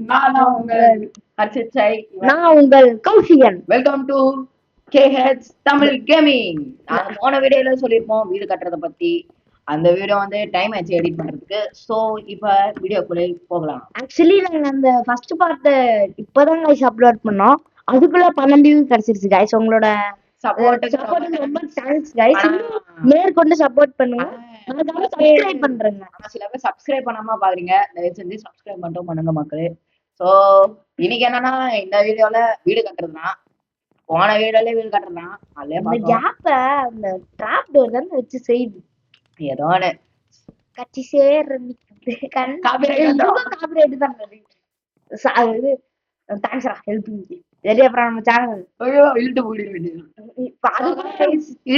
நான் உங்கள் ஹர்ஷித். நான் உங்கள் Kaushikan. Welcome to KH Tamil gaming. நாங்க போன வீடியோல சொல்லியிருப்போம் வீடு கட்டுறத பத்தி. அந்த வீடியோ வந்து டைம் ஆச்சு எடிட் பண்றதுக்கு. சோ இப்ப வீடியோக்குள்ளே போகலாம். ஆக்சுவலி நாங்க அந்த ஃபர்ஸ்ட் பார்ட் இப்பதான் கைஸ் அப்லோட் பண்ணோம். அதுக்குள்ள 12 வியூ கிடைச்சிருச்சு கைஸ். உங்களோட சப்போர்ட்டுக்கு ரொம்ப தேங்க்ஸ் கைஸ். மேற்கொண்டு சப்போர்ட் பண்ணுங்க. சப்ஸ்கிரைப் பண்றேங்க. ஆனா சில பேர் சப்ஸ்கிரைப் பண்ணாம பாக்குறீங்க. தயவு செஞ்சு சப்ஸ்கிரைப் மட்டும் பண்ணுங்க மக்களே. சோ இன்னைக்கு என்னன்னா இந்த வீடியோல வீடு கட்டுறதுதான். போன வீடியோல வீடு கட்டுறதுதான். அந்த கேப்ப அந்த டிராப் டோர் தான் வச்சு செய்யுது. ஏதோ ஒண்ணு கட்சி சேர் காப்பிரைட் தான். இது தேங்க்ஸ்ரா ஹெல்பிங். சரி அப்புறம் நம்ம சேனல் இழுட்டு போயிட வேண்டியது.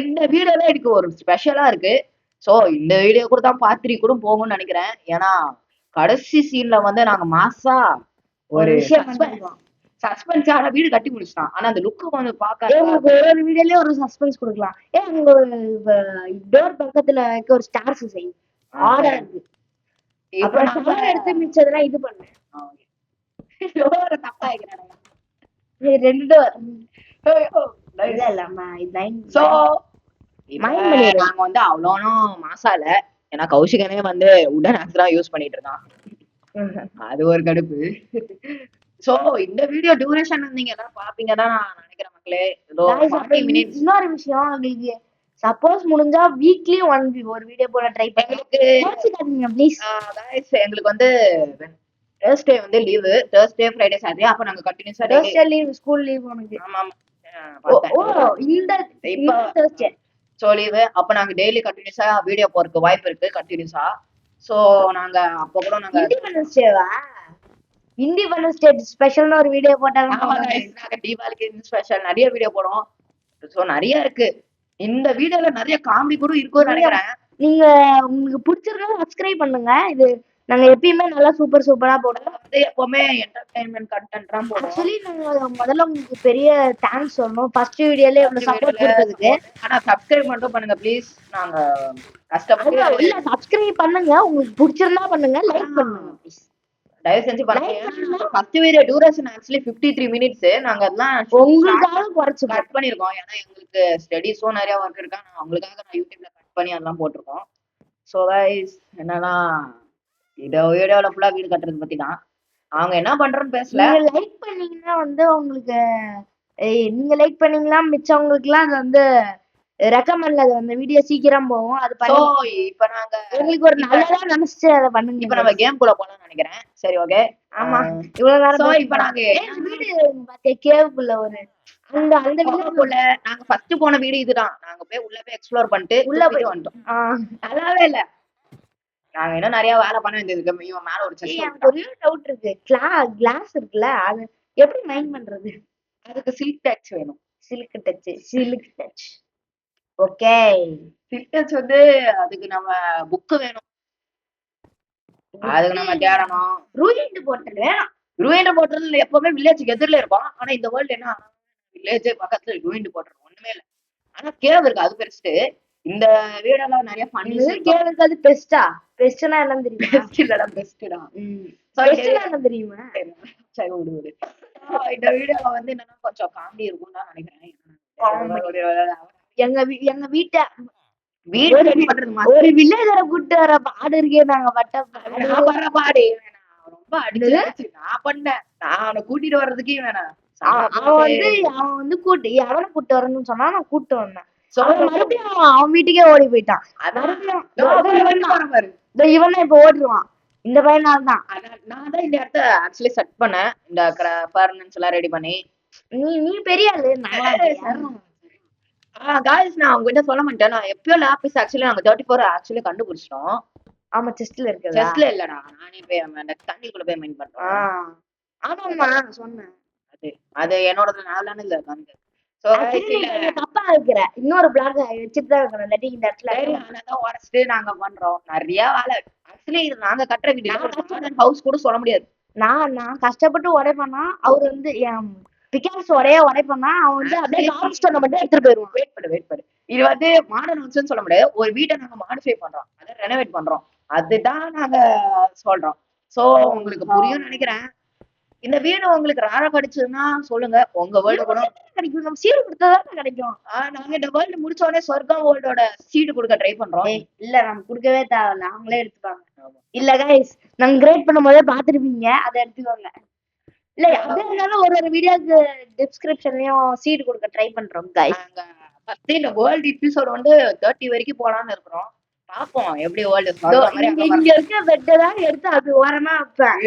இந்த வீடியோல எனக்கு ஒரு ஸ்பெஷலா இருக்கு. சோ இந்த வீடியோ கூட தான் பார்ட் 3 கூட போகும்னு நினைக்கிறேன். ஏன்னா கடைசி சீன்ல வந்து நாங்க மாசா ஒரு சஸ்பென்ஸான வீடு கட்டி முடிச்சிட்டோம். ஆனா அந்த லுக்கு வந்து பாக்க ஒரு வீடியோலயே ஒரு சஸ்பென்ஸ் கொடுக்கலாம். அங்க டோர் பக்கத்துல ஒரு ஸ்டார்ஸ் செய்யும் ஆடா இருக்கு. அப்புறம் நான் எடுத்து மிச்சதெல்லாம் இது பண்ணேன். டோர் தப்பா வைக்கிறாங்க. ரெண்டு டோர் இல்ல சோ நாங்க வந்து அவ்வளோனும் மாசா இல்ல. ஏன்னா கௌஷிகனே வந்து உடன் ஆக்ஸ் தான் யூஸ் பண்ணிட்டு இருக்கான். அது ஒரு கடுப்பு. சோ இந்த வீடியோ டியூரேஷன் நீங்க எல்லாம் பாப்பீங்கன்னு நான் நினைக்கிறேன் மக்களே. இன்னொரு விஷயம், உங்களுக்கு சப்போஸ் முடிஞ்சா வீக்லி ஒரு வீடியோ போல ட்ரை பண்ணுங்க ப்ளீஸ். எங்களுக்கு வந்து Thursday வந்து லீவு. Thursday Friday Saturday அப்ப நாங்க கண்டினியூஸா Thursday லீவ் ஸ்கூல் லீவ் உனக்கு. ஆமா இந்த இப்ப Thursday சோ லீவு. அப்ப நாங்க டெய்லி கண்டினியூஸா வீடியோ போறதுக்கு வாய்ப்பு இருக்கு கண்டினியூஸா. சோ நாங்க அப்ப கூட நாங்க இண்டிபெண்டன்ஸ் டேவா இண்டிபெண்டன்ஸ் டே ஸ்பெஷல்னு ஒரு வீடியோ போட்டாங்க. நாங்க தீபாவளிக்கு ஸ்பெஷல் நிறைய வீடியோ போடுவோம். சோ நிறைய இருக்கு. இந்த வீடியோல நிறைய காமெடி கூட இருக்கும்னு நினைக்கிறேன். நீங்க உங்களுக்கு பிடிச்சிருந்தா சப்ஸ்கிரைப் பண்ணுங்க. இது நாங்க எப்பயுமே நல்லா சூப்பரா போடுவோம். எப்பவுமே என்டர்டைன்மெண்ட் கண்டென்ட் தான் போடுவோம். ஆக்சுவலி நாங்க முதல்ல உங்களுக்கு பெரிய தேங்க்ஸ் சொல்லணும். ஃபர்ஸ்ட் வீடியோல இவ்வளவு சப்போர்ட் கொடுத்ததுக்கு. ஆனா சப்ஸ்கிரைப் மட்டும் பண்ணுங்க ப்ளீஸ். நாங்க கஷ்டப்பட்டு இல்ல சப்ஸ்கிரைப் பண்ணுங்க. உங்களுக்கு பிடிச்சிருந்தா பண்ணுங்க. லைக் பண்ணுங்க ப்ளீஸ். தயவு செஞ்சு பண்ணுங்க. First video duration actually 53 minutes. நாங்க அதெல்லாம் உங்களுக்காக குறைச்சு கட் பண்ணிருக்கோம். ஏன்னா எங்களுக்கு ஸ்டடீஸும் நிறைய ஒர்க் இருக்கா. உங்களுக்காக நான் யூடியூப்ல கட் பண்ணி அதெல்லாம் போட்டிருக்கோம். ஸோ கைஸ் என்னன்னா இந்த வீடியோல ஃபுல்லா வீடு கட்டுறது பத்தி தான். அவங்க என்ன பண்றோம்னு பேசல. லைக் பண்ணீங்கன்னா வந்து உங்களுக்கு நீங்க லைக் பண்ணீங்கன்னா மிச்சவங்களுக்கு எல்லாம் அது வந்து ரெக்கமெண்ட்ல அந்த வீடியோ சீக்கிரம் போகும். அது இப்ப நாங்க உங்களுக்கு ஒரு நல்லதா நினைச்சு அதை பண்ணுங்க. இப்ப நம்ம கேம் குள்ள போலாம்னு நினைக்கிறேன். சரி ஓகே. ஆமா இவ்வளவு நேரம் இப்ப நாங்க வீடு பாத்தே கேவுக்குள்ள ஒரு அந்த அந்த வீடியோக்குள்ள நாங்க ஃபர்ஸ்ட் போன வீடு இதுதான். நாங்க போய் உள்ள போய் எக்ஸ்ப்ளோர் பண்ணிட்டு உள்ள போய் வந்துட்டோம். நல்லாவே இல்ல. நாங்க இன்னும் நிறைய வேலை பண்ண வேண்டியது. இவன் மேல ஒரு செஸ்ட் ஒரே டவுட் இருக்கு. கிளாஸ் இருக்குல்ல அது எப்படி மைண்ட் பண்றது? அதுக்கு சில்க் டச் வேணும். Silk touch okay. Silk touch வந்து அதுக்கு நம்ம புக் வேணும். அதுக்கு நம்ம தேடணும். ரூயிண்ட் போர்ட்டல் வேணும். ரூயிண்ட் போர்ட்டல் எப்பவுமே வில்லேஜுக்கு எதிரில இருக்கும். ஆனா இந்த வேர்ல்டு என்ன வில்லேஜ் பக்கத்துல ரூயிண்ட் போர்ட்டல் ஒண்ணுமே இல்ல. ஆனா கேவ் இருக்கு. அது பெருசு. இந்த வீடெல்லாம் நிறைய ஃபன்னிஸ் கேவ் இருக்கு. அது பெஸ்டா? பெஸ்ட்னா என்ன தெரியுமா? பெஸ்ட் இல்லடா பெஸ்ட்டா. பெஸ்ட்னா என்ன தெரியுமா? சரி விடு. இந்த வீடியோல வந்து என்னன்னா கொஞ்சம் காமெடி இருக்கும்னு தான் நினைக்கிறேன். எங்க வீட்டை ஒரு வில்லேஜரை கூட்டு வர பாடு இருக்கே. நாங்க பட்ட பாடு ரொம்ப அடிச்சு நான் பண்ணேன். நான் அவனை கூட்டிட்டு வர்றதுக்கே வேணாம். அவன் வந்து எவனை கூட்டு வரணும்னு சொன்னா நான் கூட்டு வந்தேன். மறுபடியும் அவன் வீட்டுக்கே ஓடி போயிட்டான். இவன் இப்ப ஓடுவான். இந்த பையனால தான். நான் தான் இந்த இடத்த ஆக்சுவலி செட் பண்ணேன். இந்த பர்னன்ஸ் எல்லாம் ரெடி பண்ணி. நீ பெரிய ஆளு. गाइस நான் உங்ககிட்ட சொல்ல மாட்டேன். நான் எப்பயோ லாபிஸ் ஆக்சுவலி நாங்க 34 ஆக்சுவலி கண்டுபிடிச்சிட்டோம். ஆமா செஸ்ட்ல இருக்கு. செஸ்ட்ல இல்லடா. நானே போய் அந்த தண்ணிக்குள்ள போய் மைண்ட் பண்றேன். ஆமாமா சொன்னேன். அது என்னோடது நாளான இல்ல வந்து. சோ தப்பா வைக்கிற. இன்னொரு பிளாக் வச்சிட்டு தான் இருக்கணும். இல்லாட்டி இந்த இடத்துல அதான் உடைச்சிட்டு நாங்க பண்றோம். நிறைய வேலை. ஆக்சுவலி இது நாங்க கட்டுற வீடு. ஹவுஸ் கூட சொல்ல முடியாது. நான் கஷ்டப்பட்டு உடைப்பேன்னா அவர் வந்து பிகாஸ் உடைப்பேன்னா அவன் வந்து அப்படியே நார்த் ஸ்டோனை மட்டும் எடுத்துட்டு போயிருவான். வெயிட் பண்ணு. இது வந்து மாடர்ன் ஹவுஸ்னு சொல்ல முடியாது. ஒரு வீட்டை நாங்க மாடிஃபை பண்றோம். அதை ரெனோவேட் பண்றோம். அதுதான் நாங்க சொல்றோம். சோ உங்களுக்கு புரியும் நினைக்கிறேன். இந்த வீடு உங்களுக்கு ரேரா கிடைச்சதுன்னா சொல்லுங்க. உங்க வேர்ல்டு கூட கிடைக்கும். நம்ம சீல் கொடுத்தாதான் கிடைக்கும். நாங்க இந்த வேர்ல்டு முடிச்ச உடனே சொர்க்கம் வேர்ல்டோட சீடு கொடுக்க ட்ரை பண்றோம். இல்ல நம்ம குடுக்கவே தேவையில்ல. அவங்களே எடுத்துப்பாங்க. இல்ல கைஸ், நாங்க கிரேட் பண்ணும்போதே பாத்துருப்பீங்க. அதை எடுத்துக்கோங்க. இல்ல அப்படியே இருந்தாலும் ஒரு வீடியோக்கு டிஸ்கிரிப்ஷன்லயும் சீட் கொடுக்க ட்ரை பண்றோம் கைஸ். நாங்க ஃபர்ஸ்ட் இந்த வேர்ல்டு எபிசோட் வந்து 30 வரைக்கும் போலாம்னு இருக்கிறோம். பாப்போம் எப்படி வேர்ல்டு இங்க இருக்க பெட் தான் எடுத்து அது ஓரமா வைப்பேன்.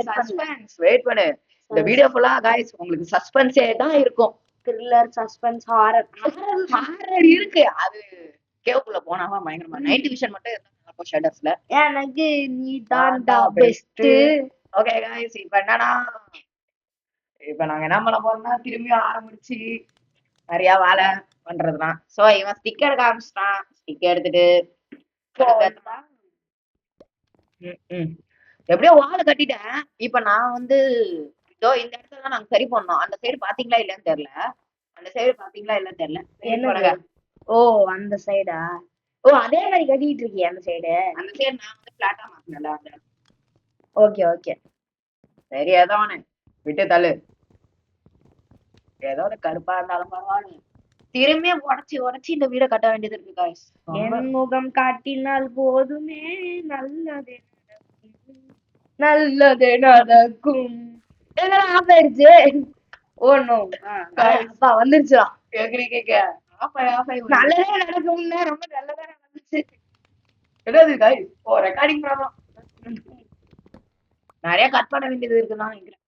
சஸ்பென்ஸ் வெயிட் பண்ணு. இந்த வீடியோ ஃபுல்லா गाइस உங்களுக்கு சஸ்பென்ஸே தான் இருக்கும். த்ரில்லர், சஸ்பென்ஸ், ஹாரர் இருக்கு. அது கேவுக்குள்ள போனாதான் பயங்கரமா. நைட் விஷன் மட்டும் இருந்தா நல்லா ஷேடர்ஸ்ல. எனக்கு நீ தான்டா பெஸ்ட். ஓகே गाइस, இப்ப நாங்க என்ன பண்ண போறோம்னா திரும்பி ஆரம்பிச்சு நிறைய வேலை பண்றதுதான். சோ இவன் ஸ்டிக் எடுக்க ஆரம்பிச்சிட்டான். ஸ்டிக் எடுத்துட்டு எப்படியோ வாழை கட்டிட்டேன். இப்ப நான் வந்து இதோ இந்த இடத்துல நாங்க சரி பண்ணோம். அந்த சைடு பாத்தீங்களா இல்லன்னு தெரியல. அந்த சைடு பாத்தீங்களா இல்லன்னு தெரியல. என்ன? ஓ அந்த சைடா? ஓ அதே மாதிரி கட்டிட்டு இருக்கிய அந்த சைடு? அந்த சைடு நான் வந்து பிளாட்டா மாத்தினல அந்த. ஓகே ஓகே சரி ஏதோ ஒண்ணு விட்டு தள்ளு. ஏதோ கருப்பா இருந்தாலும் பரவாயில்ல. திரும்பியும் உடச்சி இந்த வீடை கட்ட வேண்டியது இருக்கு காய்ஸ். என் முகம் காட்டினால் போதுமே நல்லதே நல்லதே நடக்கும். இதெல்லாம் ஆஃப் ஆயிடுச்சு. ஓ நோ அப்பா வந்துருச்சா? கேக்க நல்லதே நடக்கும்னா ரொம்ப நல்லதா நடந்துச்சு. என்னது காய்ஸ்? ஓ ரெக்கார்டிங் ப்ராப்ளம். நிறைய கட் பண்ண வேண்டியது இருக்குதான் நினைக்கிறேன்.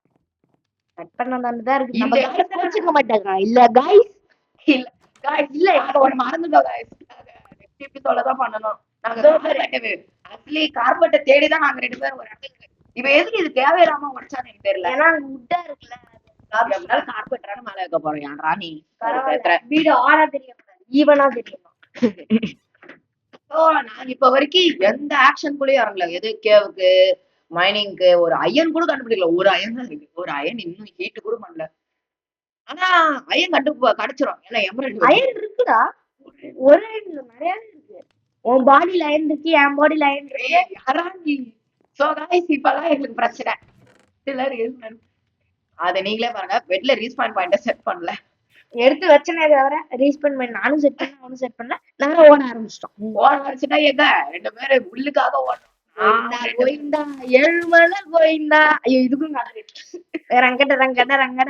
கட் பண்ணதான் இருக்கு. நம்ம गाइस கோச்சிக்க மாட்டாங்க. இல்ல गाइस, இல்ல गाइस, இல்ல யாரோ ஒரு மறந்துட்டோம் गाइस. நெக்ஸ்ட் எபிசோட்ல தான் பண்ணனும். நாங்க ஆக்சுவலி கார்பெட்டை தேடி தான் நாங்க ரெண்டு பேரும் ஒரு இடத்துக்கு. இப்போ எதுக்கு இது தேவையில்லாம உடைச்சான்னு எனக்கு தெரியல. ஏன்னா உட்டா இருக்குல்ல. கார்பெட்டரான மேல வைக்க போறோம். யான் ராணி வீடு ஆடா தெரியும், ஈவனா தெரியும். நாங்க இப்ப வரைக்கும் எந்த ஆக்ஷன் குள்ளயும் இறங்கல. எது கேவுக்கு மைனிங்க்கு ஒரு அயன் கூட கண்டுபிடிக்கல. ஒரு அயன் தான் இருக்கு. ஒரு அயன் இன்னும் ஹீட் கூட பண்ணல. ஆனா அயன் கிடைச்சிரும். ஏன்னா எமரல்ட் அயன் இருக்குடா. ஒரு நிறைய இருக்கு. உன் பாடியில அயன் இருக்கு, என் பாடியில அயன் இருக்கு. சோ गाइस இப்பலாம் எங்களுக்கு பிரச்சனை. அத நீங்களே பாருங்க. பெட்ல ரீஸ்பான் பாயிண்ட செட் பண்ணல. எடுத்து வச்சனே தவிர ரீஸ்பான் பண்ணி நானும் செட் பண்ணல, அவனும் செட் பண்ணல. நானும் ஓட ஆரம்பிச்சிட்டோம். ஓட ஆரம்பிச்சுட்டா எங்க ரெண்டு பேரும் உள்ளுக்காக ஓடணும். கோயிந்தா ஏழுமலை கோயிந்தா. ஐயோ இதுக்கும் ரங்கட ரங்கட ரங்கட.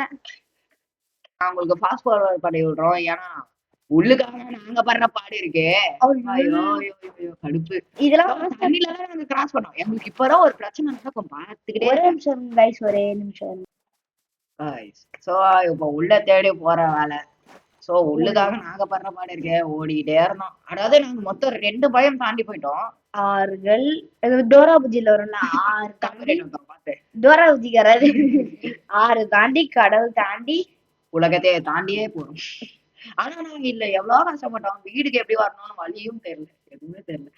நான் உங்களுக்கு ஃபாஸ்ட் ஃபார்வர்ட் பண்ணி விடுறோம். ஏன்னா உள்ளுக்காக நாங்க படுற பாடு இருக்கு. கடுப்பு. இதெல்லாம் தண்ணில நாங்க கிராஸ் பண்ணோம். எங்களுக்கு இப்பதான் ஒரு பிரச்சனை நடக்கும். பாத்துக்கிட்டே ஒரே நிமிஷம் गाइस, ஒரே நிமிஷம். சோ இப்ப உள்ள தேடி போற வேலை. சோ உள்ளுக்காக நாங்க படுற பாடு இருக்கு. ஓடிக்கிட்டே இருந்தோம். அதாவது நாங்க மொத்தம் 2 பயம் தாண்டி போயிட்டோம். ஆறுகள் டோரா புஜில வரும்ல, 6 தாண்டி டோரா புஜிக்காரது 6 தாண்டி கடல் தாண்டி உலகத்தையே தாண்டியே போறோம். ஆனா நாங்க இல்ல எவ்வளவு கஷ்டப்பட்டோம். வீடுக்கு எப்படி வரணும்னு வழியும் தெரியல, எதுவுமே தெரியல.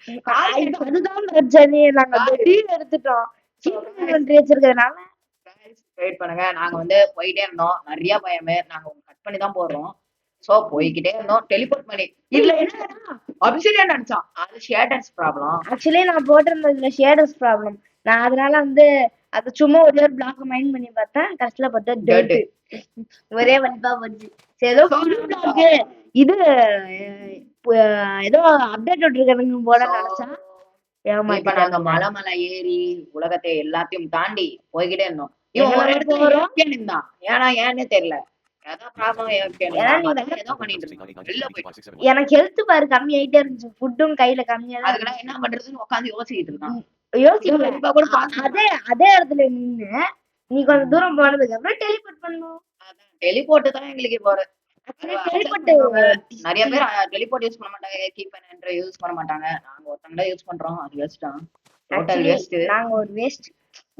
அதுதான் பிரச்சனை. நாங்க எடுத்துட்டோம் வச்சிருக்கிறதுனால. வெயிட் பண்ணுங்க. நாங்க வந்து போயிட்டே இருந்தோம். நிறைய பயமே. நாங்க கட் பண்ணி தான் போடுறோம். சோ போய்கிட்டே இருந்தோம். டெலிபோர்ட் பண்ணி இதுல என்ன அப்சிடியன் நினைச்சோம். அது ஷேடர்ஸ் ப்ராப்ளம். ஆக்சுவலி நான் போட்டிருந்ததுல ஷேடர்ஸ் ப்ராப்ளம். நான் அதனால வந்து அது சும்மா ஒரே ஒரு பிளாக் மைண்ட் பண்ணி பார்த்தேன். கடைசியில பார்த்தா டர்ட். ஒரே வலிப்பா போச்சு. ஏதோ இது ஏதோ அப்டேட் விட்டுருக்கானுங்க போல நினைச்சா. இப்ப நாங்க மலை ஏறி உலகத்தை எல்லாத்தையும் தாண்டி போய்கிட்டே இருந்தோம். ஏன்னு தெரியல. எனக்கு ஹெல்த் பாரு கம்மி ஆயிட்டே இருந்துச்சு. ஃபுட்டும் கையில கம்மியா. அதுக்கெல்லாம் என்ன பண்றதுன்னு உட்காந்து யோசிச்சுட்டு இருக்கான். அதே இடத்துல நின்னு நீ கொஞ்சம் தூரம் போனதுக்கு அப்புறம் டெலிபோர்ட் பண்ணும். டெலிபோர்ட் தான் எங்களுக்கு இப்போ நிறைய பேர் டெலிபோர்ட் யூஸ் பண்ண மாட்டாங்க. கீப் அண்ட் யூஸ் பண்ண மாட்டாங்க. நாங்க ஒருத்தங்க தான் யூஸ் பண்றோம். அது வேஸ்ட் தான். Total waste. நாங்க ஒரு வேஸ்ட்.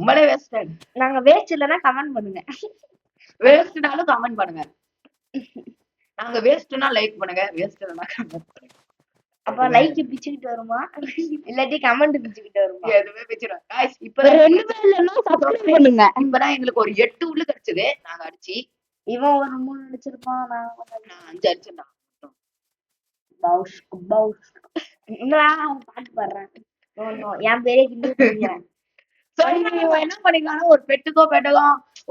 உங்களே வேஸ்ட். நாங்க வேஸ்ட் இல்லனா கமெண்ட் பண்ணுங்க. வேஸ்ட்னாலும் கமெண்ட் பண்ணுங்க. நாங்க வேஸ்ட்னா லைக் பண்ணுங்க. வேஸ்ட் இல்லனா கமெண்ட் பண்ணுங்க. அப்ப லைக் பிச்சிட்டு வருமா இல்லாட்டி கமெண்ட் பிச்சிட்டு வருமா? எதுமே பிச்சிரும். गाइस இப்போ ரெண்டு பேர் இல்லனா சப்ஸ்கிரைப் பண்ணுங்க. இப்பதான் எங்களுக்கு ஒரு 8 உள்ள கிடைச்சது. நாங்க அடிச்சி இவன் ஒரு 3 அடிச்சிருப்பான். நான் 5 அடிச்சேன்டா. பவுஷ் பவுஷ். நான் பாட்டு பாடுறேன். நோ நோ என் பேரே கிண்டல் பண்ணுங்க. So, இவன் என்ன பண்ணிக்கலாம்னா ஒரு பெட்டுக்கோ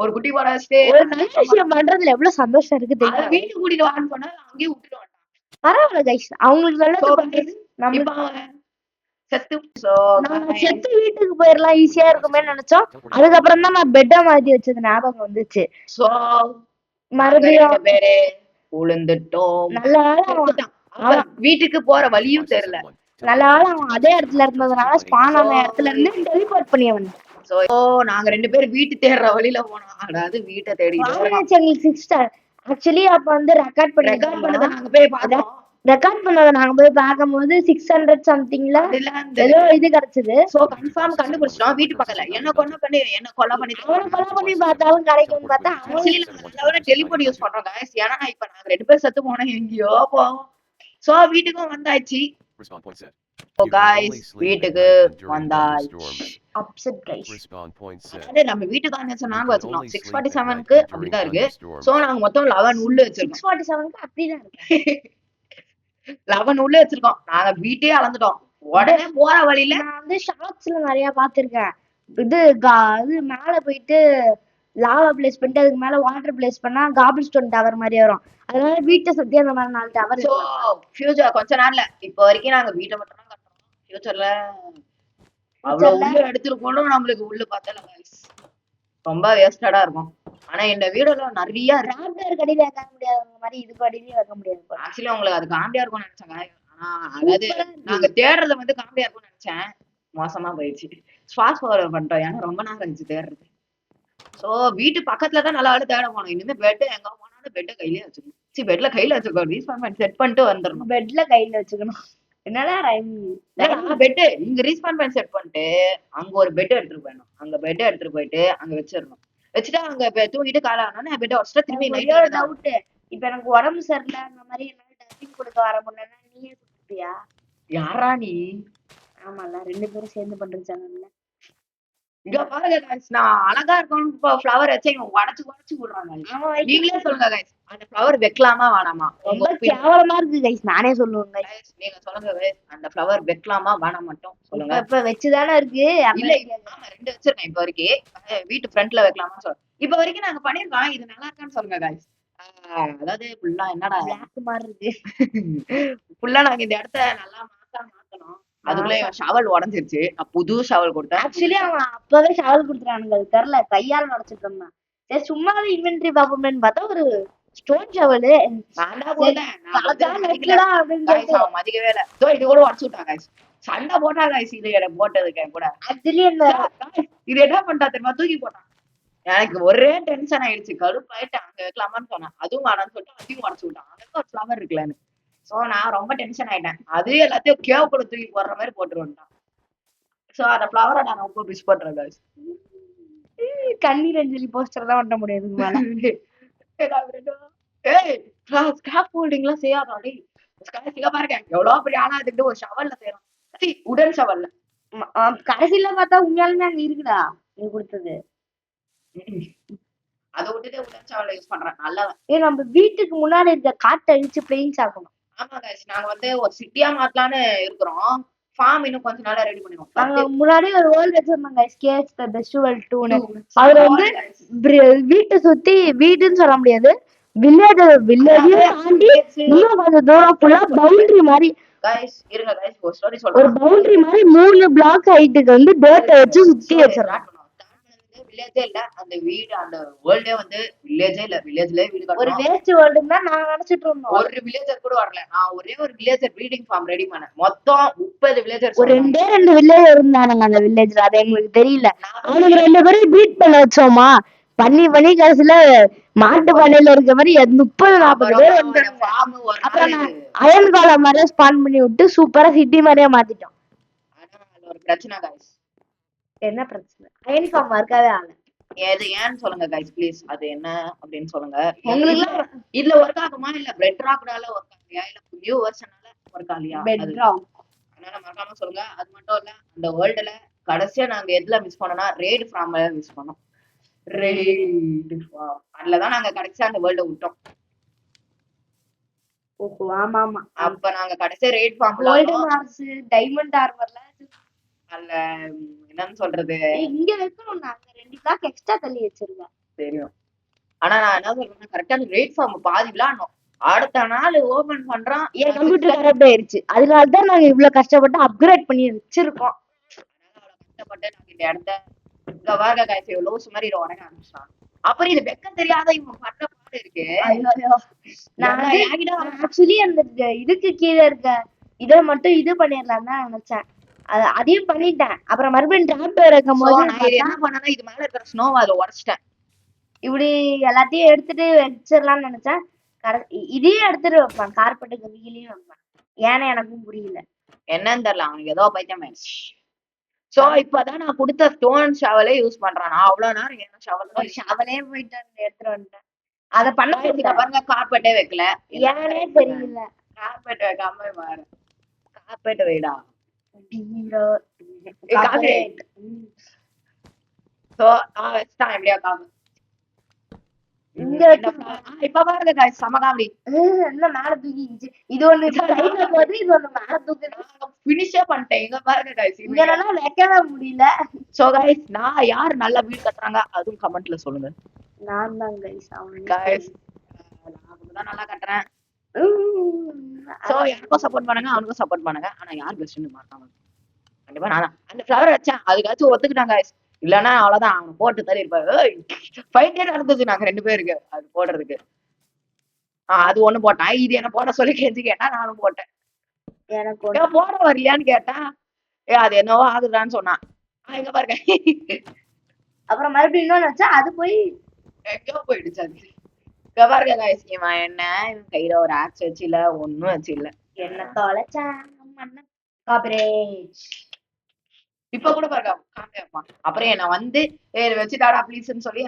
ஒரு குட்டி போட வச்சுட்டு ஒரு நல்ல விஷயம் பண்றதுல எவ்வளவு சந்தோஷம் இருக்கு அதை தெரியுமா? வீட்டுக்கு கூட்டிட்டு வான்னு சொன்னா அங்கேயே விட்டுட்டு வந்துட்டான். பரவாயில்ல கைஸ், அவங்களுக்கு So, நல்லது பண்றது நம்ம. இப்ப அவன் செத்து so, நம்ம செத்து வீட்டுக்கு போயிடலாம் ஈஸியா இருக்குமே நினைச்சோம். அதுக்கப்புறம் தான் நான் பெட்டை மாத்தி வச்சது ஞாபகம் வந்துச்சு. so, மறுபடியும் ரெண்டு பேரு உளுந்துட்டோம். நல்ல வேளை செத்துட்டான். அவன் வீட்டுக்கு போற வழியும் தெரியல. நல்ல வேளை அவன் அதே இடத்துல இருந்ததுனால ஸ்பான் ஆன இடத்துல இருந்து டெலிபோர்ட் பண்ணி வந்தான். So, நாங்க ரெண்டு பேரும் வீட்டு தேடுற வழியில போனோம். அதாவது வீட்டை தேடிட்டு எங்களுக்கு 6 ஸ்டார். ஆக்சுவலி அப்ப வந்து ரெக்கார்ட் ரெக்கார்ட் பண்ணதை நாங்க போய் பார்த்தோம். ரெக்கார்ட் பண்ணதை நாங்க போய் பார்க்கும்போது 600 சம்திங்ல ஏதோ இது கிடைச்சது. சோ கன்ஃபார்ம் கண்டுபிடிச்சிட்டோம். வீட்டு பக்கத்துல என்ன கொலை பண்ணி அவனை கொலை பண்ணி பார்த்தாலும் கிடைக்கும்னு பார்த்தா அவன் டெலிபோர்ட் யூஸ் பண்றோம் guys. ஏன்னா இப்ப நாங்க ரெண்டு பேரும் செத்து போனோம், எங்கேயோ போவோம். சோ வீட்டுக்கும் வந்தாச்சு. வீட்டுக்கு வந்தாச்சு. Upset guys. அதாவது நம்ம வீட்டுக்கு வந்து நாங்க வச்சிருக்கோம் 647க்கு அப்படிதான் இருக்கு. சோ நாங்க மொத்தம் 11 உள்ள வச்சிருக்கோம். 647க்கு அப்படிதான் இருக்கு. 11 உள்ள வச்சிருக்கோம். நாங்க வீட்டே அளந்துட்டோம். உடனே போற வழியில நான் வந்து ஷார்ட்ஸ்ல நிறைய பாத்திருக்கேன். இது இது மேல போயிட்டு லாவா பிளேஸ் பண்ணிட்டு அதுக்கு மேல வாட்டர் பிளேஸ் பண்ணா காபிள் ஸ்டோன் டவர் மாதிரி வரும். அதனால வீட்டை சுத்தி அந்த மாதிரி 4 டவர். சோ ஃபியூச்சர் கொஞ்ச நாள்ல இப்ப வரைக்கும் நாங்க வீட்டை மட்டும் தான் கட்டுறோம். ஃபியூச்சர்ல அவ்வளவு உள்ள எடுத்துருக்கோம். நம்மளுக்கு உள்ள பார்த்தால ரொம்ப வேஸ்டடா இருக்கும். ஆனா இந்த வீடுல நிறைய ராப்டர் கடியில வைக்க முடியாத மாதிரி இது கடியிலயும் வைக்க முடியாது. ஆக்சுவலி உங்களுக்கு அது காமெடியா இருக்கும்னு நினைச்சாங்க. ஆனா அதாவது நாங்க தேடுறது வந்து காமெடியா இருக்கும்னு நினைச்சேன். மோசமா போயிடுச்சு. ஃபாஸ்ட் ஃபார்வர்ட் பண்ணிட்டோம். ஏன்னா ரொம்ப நேரம் இருந்துச்சு தேடுறது. சோ வீட்டு பக்கத்துலதான் நல்லா தேட போனோம். இனிமே பெட் எங்க போனாலும் பெட்டை கையிலே வச்சுக்கணும். சரி பெட்ல கையில வச்சுக்கோ. ரீஸ்பாண்ட் செட் பண்ணிட்டு வந்துடணும். பெட்ல கையில வச்சுக்கணும். என்னடா ரைம்? பெட் இங்க ரீஸ்பாண்ட் செட் பண்ணிட்டு அங்க ஒரு பெட் எடுத்துட்டு போயிடணும். அங்க பெட் எடுத்துட்டு போயிட்டு அங்க வச்சிடணும். வச்சுட்டு அங்க தூங்கிட்டு காலையில பெட்டை வச்சுட்டு திரும்பி நைட் டவுட். இப்ப எனக்கு உடம்பு சரியில்லை அந்த மாதிரி என்னால டப்பிங் கொடுக்க வர முடியலன்னா நீயே கொடுப்பியா? யாரா நீ? ஆமால 2 பேரும் சேர்ந்து பண்றாங்கல்ல. இங்க பாருங்க गाइस, நான் அழகா இருக்கணும் ஃப்ளவர் வச்சு இவங்க உடைச்சு விடுறாங்க. நீங்களே சொல்லுங்க गाइस, அந்த ஃப்ளவர் வைக்கலாமா வேணாமா? ரொம்ப கேவலமா இருக்கு गाइस. நானே சொல்லுவேன் गाइस. நீங்க சொல்லுங்க गाइस, அந்த ஃப்ளவர் வைக்கலாமா வேணாமா மட்டும் சொல்லுங்க. இப்ப வெச்சுதானே இருக்கு. இல்ல ஆமா 2 வச்சிருக்கேன் இப்ப வரைக்கும். வீட்டு ஃப்ரண்ட்ல வைக்கலாமா சொல்லுங்க. இப்ப வரைக்கும் நாங்க பண்ணிருக்கோம். இது நல்லா இருக்கான்னு சொல்லுங்க गाइस. அதாவது ஃபுல்லா என்னடா பிளாக் மாதிரி இருக்கு. ஃபுல்லா நாங்க இந்த இடத்த நல்லா மாத்தணும். அதுக்குள்ள ஷவல் உடஞ்சிருச்சு. நான் புது ஷவல் கொடுத்தேன். ஆக்சுவலி அவன் அப்பவே ஷவல் கொடுத்துறானுங்க. அது தெரியல, கையால உடைச்சிட்டு இருந்தான். சரி சும்மாவே இன்வென்டரி பாப்போமேன்னு பார்த்தா ஒரு ஸ்டோன் ஷவல். மதிக்கவே இல்ல. இது கூட உடச்சு விட்டாங்க. சண்டை போட்டா guys, இது போட்டதுக்கு கூட ஆக்சுவலி இது என்ன பண்ணிட்டா தெரியுமா? தூக்கி போட்டான். எனக்கு ஒரே டென்ஷன் ஆயிடுச்சு. கடுப்பாயிட்டேன். அங்க வைக்கலாமான்னு சொன்னேன். அதுவும் வேணாம்னு சொல்லிட்டு அதையும் உடச்சு விட்டான். அதுக்கு ஒரு ஃப்ளவர் இருக்குல்லன்னு. சோ நான் ரொம்ப டென்ஷன் ஆயிட்டேன். அது எல்லாத்தையும் கேவக்குள்ள தூக்கி போடுற மாதிரி போட்டு வந்துட்டான். சோ அந்த ஃப்ளவரை நான் ரொம்ப மிஸ் பண்றேன் guys. கண்ணீர் அஞ்சலி போஸ்டர் தான் ஒட்ட முடியாது மேல. ஏய் ஸ்கிராப் ஹோல்டிங்லாம் செய்யாதாடி. கடைசியில பாருங்க எவ்வளவு பெரிய ஆளா இதுக்கு ஒரு ஷவல்ல செய்யறோம். உடன் ஷவல்ல. கடைசியில பார்த்தா உண்மையாலுமே அங்க இருக்குடா நீ கொடுத்தது. அதை விட்டுட்டு உடன் ஷவல்ல யூஸ் பண்றேன். நல்லவன். நம்ம வீட்டுக்கு முன்னாடி இருக்க காட்டை அழிச்சு பிளெயின்ஸ் ஆக்கணும். ஆமா guys, நாங்க வந்து ஒரு சிட்டியா மாத்தலான்னு இருக்கிறோம். ஃபார்ம் இன்னும் கொஞ்ச நாளா ரெடி பண்ணுவோம். நாங்க முன்னாடி ஒரு வேர்ல்ட் வச்சிருந்தோம் guys, guess the best world 2னு. அதுல வந்து வீட்டை சுத்தி வீடுன்னு சொல்ல முடியாது, வில்லேஜ் தாண்டி இன்னும் கொஞ்சம் தூரம் ஃபுல்லா பவுண்டரி மாதிரி guys இருங்க guys, ஒரு ஸ்டோரி சொல்றேன். ஒரு பவுண்டரி மாதிரி 3 பிளாக் ஹைட்டுக்கு வந்து டேட்டை வச்சு சுத்தி வச்சிரலாம். வில்லேஜே இல்ல அந்த வீடு, அந்த வேர்ல்டே வந்து வில்லேஜே இல்ல. வில்லேஜ்ல வீடு கட்டணும். ஒரு வேஸ்ட் வேர்ல்டுன்னு தான் நாங்க நினைச்சிட்டு இருந்தோம். ஒரு வில்லேஜர் கூட வரல. நான் ஒரே ஒரு வில்லேஜர் ப்ரீடிங் ஃபார்ம் ரெடி பண்ணேன். மொத்தம் 30 வில்லேஜர்ஸ். ஒரு 2 வில்லேஜ் இருந்தானுங்க அந்த வில்லேஜ்ல. அது எங்களுக்கு தெரியல. அவனுக்கு 2 பேரும் பீட் பண்ண வச்சோமா. பண்ணி கடைசியில மாட்டு பண்ணையில இருக்க மாதிரி 30-40 பேர் வந்தாங்க. அப்புறம் அயன் காலம் மாதிரியே ஸ்பான் பண்ணி விட்டு சூப்பரா சிட்டி மாதிரியே மாத்திட்டோம். ஆனா ஒரு பிரச்சனை guys. என்ன பிரச்சனை? அயன் ஃபார்ம் இருக்காவே ஆளு. இது ஏன்னு சொல்லுங்க guys ப்ளீஸ். அது என்ன அப்படின்னு சொல்லுங்க. உங்களுக்கு இதுல ஒர்க் ஆகுமா இல்ல பெட் ராக்னால ஒர்க் ஆகலையா இல்ல நியூ வெர்ஷனால ஒர்க் ஆகலையா? Bedrock. அதனால மறக்காம சொல்லுங்க. அது மட்டும் இல்ல அந்த வேர்ல்ட்ல கடைசியா நாங்க எதுல மிஸ் பண்ணோம்னா ரெய்ட் ஃபார்ம்ல மிஸ் பண்ணோம். ரெய்ட் ஃபார்ம் அதுலதான் நாங்க கடைசியா அந்த வேர்ல்ட விட்டோம். ஓஹோ ஆமா ஆமா. அப்ப நாங்க கடைசியா ரெய்ட் ஃபார்ம்ல கோல்டன் ஹார்ஸ் டைமண்ட் ஆர்மர்ல நல்ல என்னன்னு சொல்றது இங்க வைக்கணும், நாங்க 2 பிளாக் எக்ஸ்ட்ரா தள்ளி வச்சிருக்கேன். தெரியும். ஆனா நான் என்ன சொல்றேன்னா கரெக்டா ரேட் ஃபார்ம் பாதி விளையாடணும். அடுத்த நாள் ஓபன் பண்றான் என் கம்ப்யூட்டர் கரெக்ட் ஆயிருச்சு. அதனால தான் நாங்க இவ்வளவு கஷ்டப்பட்டு அப்கிரேட் பண்ணி வச்சிருக்கோம். கஷ்டப்பட்டு நாங்க இந்த இடத்த இங்க வாங்க காய்ச்சி லோஸ் மாதிரி இதை உடனே ஆரம்பிச்சான். அப்புறம் இது வெக்க தெரியாத இவன் பண்ற பாடு இருக்கு. நான் ஆக்சுவலி அந்த இதுக்கு கீழே இருக்க இதை மட்டும் இது பண்ணிடலாம் தான் நினைச்சேன். அதையும் பண்ணிட்டேன். அப்புறம் மறுபடியும் டிராப் இருக்கும் போது நான் என்ன பண்ணேன்னா இது மேல இருக்கிற ஸ்னோவை அதை உடச்சிட்டேன். இப்படி எல்லாத்தையும் எடுத்துட்டு வச்சிடலாம்னு நினைச்சேன். இதையும் எடுத்துட்டு வைப்பேன், கார்பெட்டுக்கு வீலையும் வைப்பேன். ஏன்னு எனக்கும் புரியல. என்னன்னு தெரியல, அவனுக்கு ஏதோ பைத்தியம் ஆயிடுச்சு. சோ இப்பதான் நான் கொடுத்த ஸ்டோன் ஷவலே யூஸ் பண்றேன். நான் அவ்வளவு நேரம் என்ன ஷவலே போயிட்டு எடுத்துட்டு வந்துட்டேன். அத பண்ண பாருங்க, கார்பெட்டே வைக்கல. ஏனே தெரியல. கார்பெட் வைக்காம பாரு, கார்பெட் வைடா. சோ நான் வச்சுட்டான் எப்படியா காமி. இப்ப பாருங்க guys, செம காமெடி. என்ன மேல தூக்கிச்சு. இது ஒண்ணு கையில போது, இது ஒண்ணு மேல தூக்குது. பினிஷே பண்ணிட்டேன். இங்க பாருங்க guys, இதெல்லாம் வைக்கவே முடியல. சோ guys, நான் யார் நல்ல வீடு கட்டுறாங்க அதுவும் கமெண்ட்ல சொல்லுங்க. நான் தான் guys. guys நான் நல்லா கட்டுறேன். சோ எனக்கும் சப்போர்ட் பண்ணுங்க, அவனுக்கும் சப்போர்ட் பண்ணுங்க. ஆனா யார் பெஸ்ட்னு மாட்டாங்க. கண்டிப்பா நான் அந்த ஃப்ளவர் வச்சேன், அதுக்காச்சும் ஒத்துக்கிட்டாங்க guys. இல்லன்னா அவ்வளவுதான், அவன் போட்டு தள்ளி இருப்பாரு. ஃபைட்டே நடந்தது நாங்க 2 பேருக்கு அது போடுறதுக்கு. அது ஒண்ணு போட்டான். இது என்ன போட சொல்லி கெஞ்சி கேட்டா நானும் போட்டேன். எனக்கு போட வரலையான்னு கேட்டேன். அது என்னவோ ஆகுதான்னு சொன்னான். எங்க பாருங்க. அப்புறம் மறுபடியும் இன்னொன்னு வச்சா அது போய் எங்கேயோ போயிடுச்சு. அது இங்க பாருங்க guys, இவன் என்ன இவன் கையில ஒரு ஆக்ஸ் வச்சு இல்ல ஒண்ணும் வச்சு இல்ல. என்ன தொலைச்சான் காபிரேஜ். இப்ப கூட பாருங்க காமிப்பான். அப்புறம் என்ன வந்து வச்சுட்டாடா ப்ளீஸ்ன்னு சொல்லி